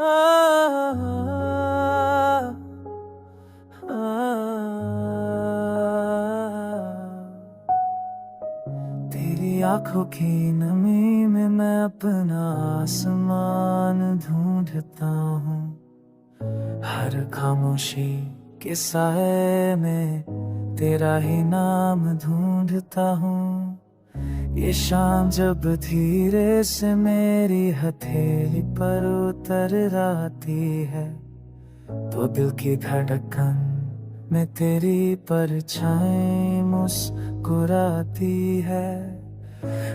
तेरी आंखों की नमी में मैं अपना आसमान ढूंढता हूँ, हर खामोशी के साए में तेरा ही नाम ढूंढता हूँ। ये शाम जब धीरे से मेरी हथेली पर उतर आती है, तो दिल की धड़कन में तेरी परछाई मुस्कुराती है।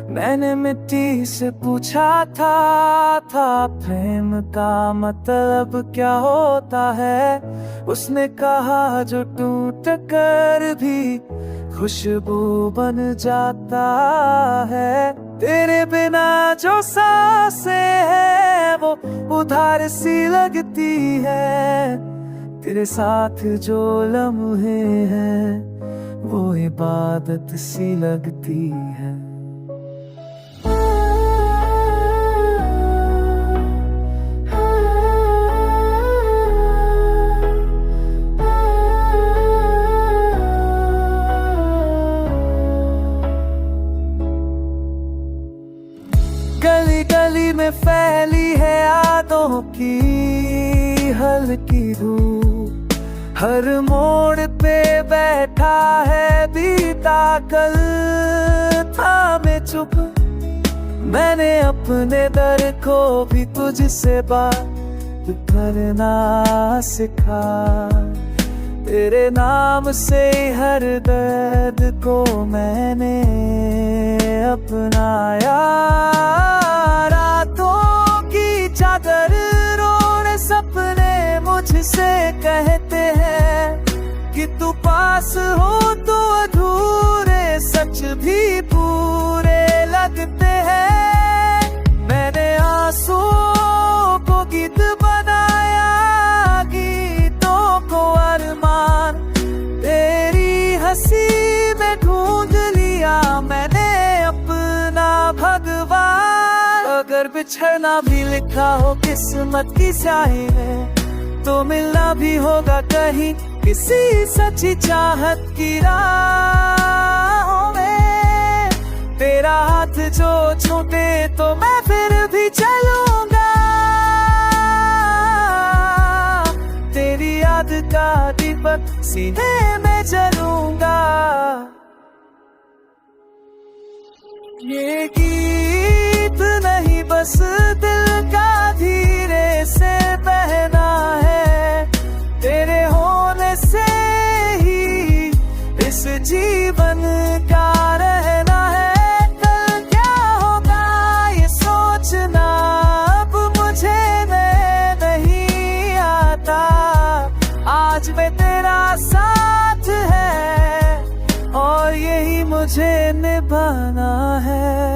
मैंने मिट्टी से पूछा था प्रेम का मतलब क्या होता है। उसने कहा जो टूट कर भी खुशबू बन जाता है। तेरे बिना जो सांसें है वो उधार सी लगती है। तेरे साथ जो लम्हे हैं वो इबादत सी लगती है। गली गली में फैली है यादों की हल्की धूप, हर मोड़ पे बैठा है बीता कल थामे चुप। मैंने अपने दर को भी तुझसे बात करना सिखा। तेरे नाम से हर दर्द को मैंने अपनाया। रातों की चादर रोने सपने मुझसे कहते हैं कि तू पास हो तो अधूरे सच भी पूरे लगते हैं। मैंने आंसुओं को गीत बनाया, गीतों को अरमान। तेरी हंसी में ढूंढ लिया मैंने अपना भगवान। अगर बिछड़ना भी लिखा हो किस्मत की स्याही में, तो मिलना भी होगा कहीं किसी सच्ची चाहत की राहों में। तेरा हाथ जो छूटे तो मैं फिर भी चलूंगा। तेरी याद का दीपक सीने में जलूंगा। ये गीत नहीं बस दिल का धीरे से बहना है। तेरे होने से ही इस जीवन का रहना है। कल क्या होगा ये सोचना अब मुझे नहीं आता। आज में तेरा साथ है और यही मुझे निभाना है।